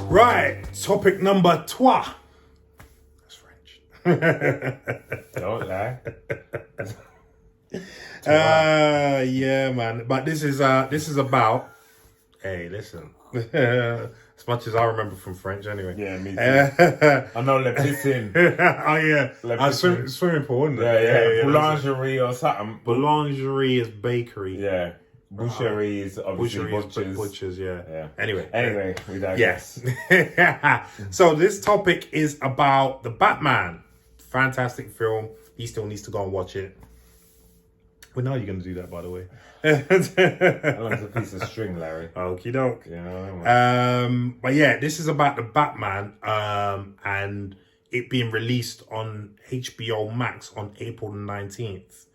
Right, topic number trois. That's French. Don't lie. Yeah, man. But this is about. Hey, listen. As much as I remember from French, anyway. Yeah, me too. I know le piscine. Oh yeah, swimming pool, isn't it? Yeah. Boulangerie or something. Boulangerie is bakery. Yeah. Boucherie is obviously butchers. Butchers, yeah. Anyway, we digress. Yes. So this topic is about the Batman. Fantastic film. He still needs to go and watch it. Well, now you're going to do that, by the way. How long's a piece of string, Larry? Okie doke. You know, but yeah, this is about the Batman and it being released on HBO Max on April the 19th,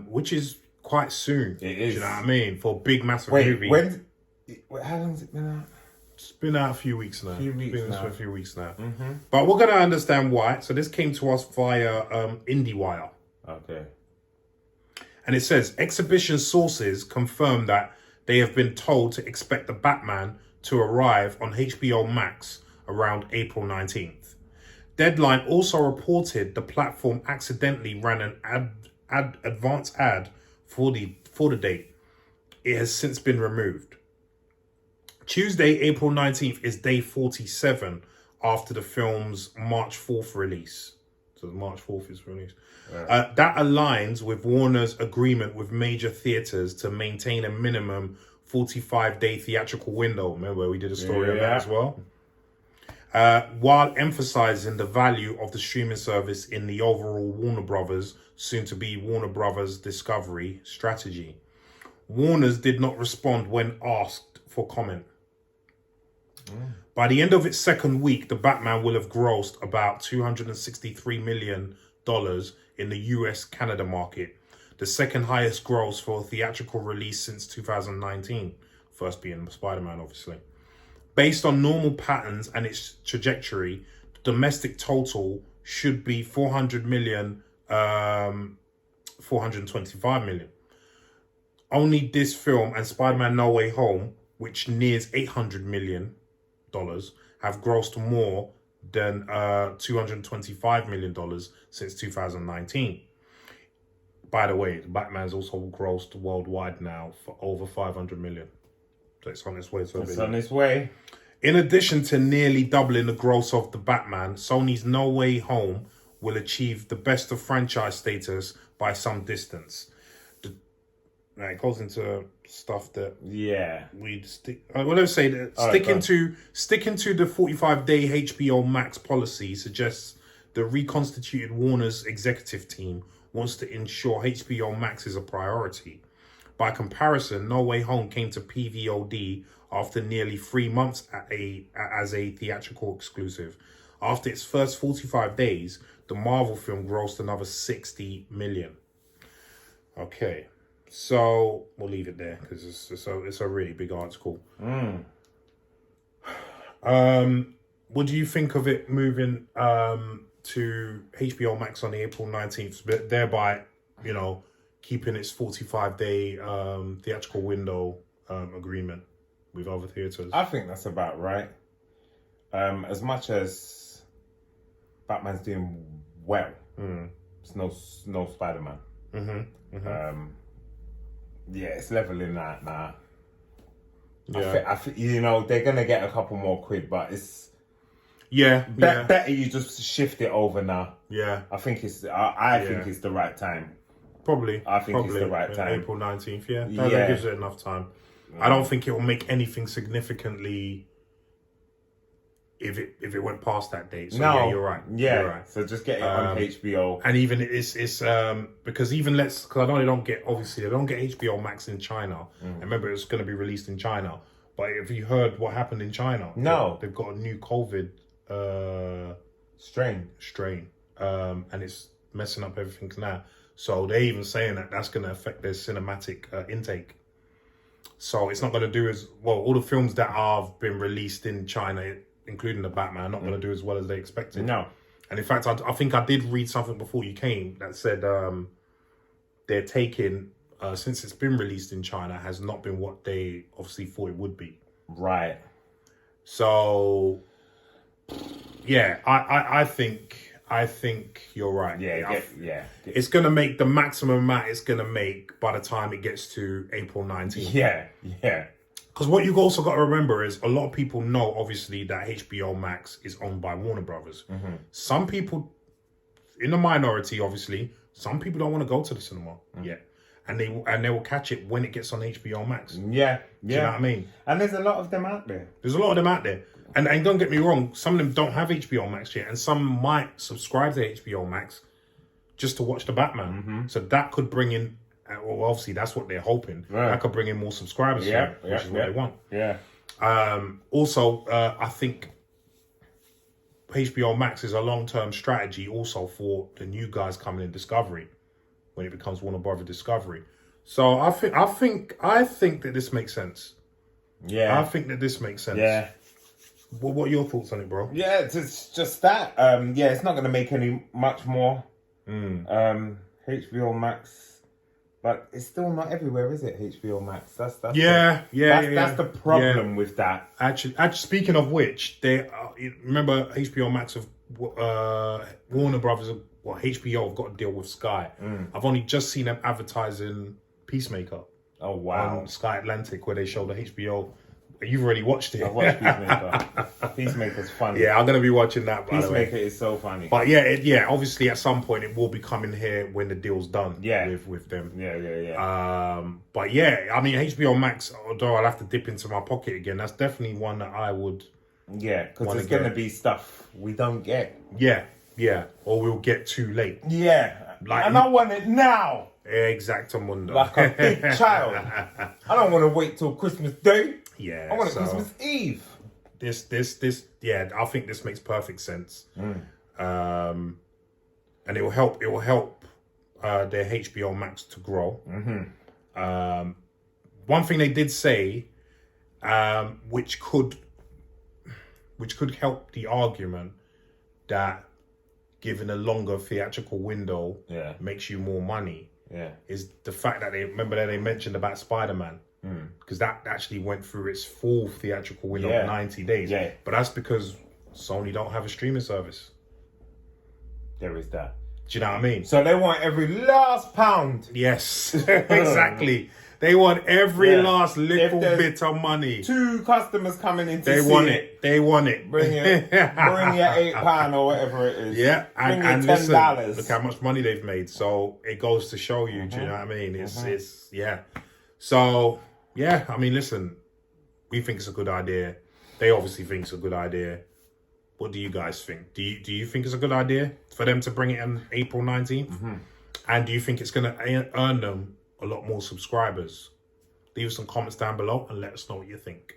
which is quite soon. It is. Do you know what I mean? For a big, massive movie. How long has it been out? It's been out a few weeks now. For a few weeks now. Mm-hmm. But we're going to understand why. So this came to us via IndieWire. Okay. And it says, exhibition sources confirm that they have been told to expect the Batman to arrive on HBO Max around April 19th. Deadline also reported the platform accidentally ran an advance ad for the date. It has since been removed. Tuesday, April 19th is day 47 after the film's March 4th release. So March 4th is released. Right. That aligns with Warner's agreement with major theatres to maintain a minimum 45-day theatrical window. Remember, we did a story on that as well. While emphasizing the value of the streaming service in the overall Warner Brothers, soon to be Warner Brothers Discovery strategy. Warner's did not respond when asked for comment. By the end of its second week, the Batman will have grossed about $263 million in the US-Canada market, the second highest gross for a theatrical release since 2019, first being Spider-Man, obviously. Based on normal patterns and its trajectory, the domestic total should be 400 million, 425 million. Only this film and Spider-Man No Way Home, which nears $800 million, have grossed more than $225 million since 2019. By the way, Batman's also grossed worldwide now for over 500 million. So it's on its way. It's on its way. In addition to nearly doubling the gross of the Batman, Sony's No Way Home will achieve the best of franchise status by some distance. It goes into stuff that we stick. Let's say that sticking to the 45-day HBO Max policy suggests the reconstituted Warner's executive team wants to ensure HBO Max is a priority. By comparison, No Way Home came to PVOD after nearly 3 months as a theatrical exclusive. After its first 45 days, the Marvel film grossed another 60 million. Okay. So we'll leave it there because it's a really big article. What do you think of it moving to HBO Max on April 19th, but thereby, keeping its 45-day theatrical window agreement with other theatres? I think that's about right. As much as Batman's doing well, it's no Spider-Man. It's leveling that now. I think they're gonna get a couple more quid, but it's better you just shift it over now. Yeah, I think it's think it's the right time. Probably, it's the right time. April 19th. That gives it enough time. I don't think it will make anything significantly if it went past that date. So you're right. Yeah, you're right. So just get it on HBO. And even it's because because I know they don't get HBO Max in China. I remember it's going to be released in China. But have you heard what happened in China? No. They've got a new COVID strain. And it's messing up everything now. So they're even saying that that's going to affect their cinematic intake. So it's not going to do as well. All the films that have been released in China, including the Batman, are not going to do as well as they expected. No. And in fact, I think I did read something before you came that said they're taking, since it's been released in China, has not been what they obviously thought it would be. Right. So yeah, I think you're right. It's gonna make the maximum amount it's gonna make by the time it gets to April 19th. Yeah. Because what you've also got to remember is a lot of people know, obviously, that HBO Max is owned by Warner Brothers. Some people, in the minority, obviously, some people don't want to go to the cinema yet, and they will catch it when it gets on HBO Max. Yeah. Do you know what I mean? And there's a lot of them out there. There's a lot of them out there, and don't get me wrong, some of them don't have HBO Max yet, and some might subscribe to HBO Max just to watch the Batman. So that could bring in. Well, obviously, that's what they're hoping. Right. That could bring in more subscribers, which is what they want. Yeah. Also, I think HBO Max is a long-term strategy also for the new guys coming in Discovery when it becomes Warner Brother Discovery. So I think that this makes sense. Yeah. I think that this makes sense. Yeah. What are your thoughts on it, bro? Yeah, it's just that. It's not going to make much more. HBO Max. But it's still not everywhere, is it? HBO Max. That's the problem with that. Actually, speaking of which, they remember HBO Max of Warner Brothers. HBO have got to deal with Sky. I've only just seen them advertising Peacemaker. Oh wow! On Sky Atlantic, where they show the HBO. You've already watched it. I've watched Peacemaker. Peacemaker's funny. Yeah, I'm gonna be watching that. By Peacemaker the way. Is so funny. But obviously at some point it will be coming here when the deal's done. With them. But yeah, I mean HBO Max. Although I'll have to dip into my pocket again, that's definitely one that I would. Yeah, because there's gonna be stuff we don't get. Yeah, or we'll get too late. Yeah, and I want it now. Exactamundo. Like a big child. I don't want to wait till Christmas Day. Yeah, I want it Christmas Eve. I think this makes perfect sense. And it will help their HBO Max to grow. One thing they did say, which could help the argument that giving a longer theatrical window makes you more money, is the fact that they mentioned about Spider-Man. Because that actually went through its full theatrical window of 90 days. But that's because Sony don't have a streaming service. There is that. Do you know what I mean? So they want every last pound. Yes, exactly. They want every last little bit of money. 2 customers coming in to they see want it. They want it. Bring your £8 or whatever it is. Yeah, and $10. Listen, look how much money they've made. So it goes to show you. Do you know what I mean? It's So yeah, I mean, listen, we think it's a good idea. They obviously think it's a good idea. What do you guys think? Do you think it's a good idea for them to bring it on April 19th? And do you think it's going to earn them a lot more subscribers? Leave us some comments down below and let us know what you think.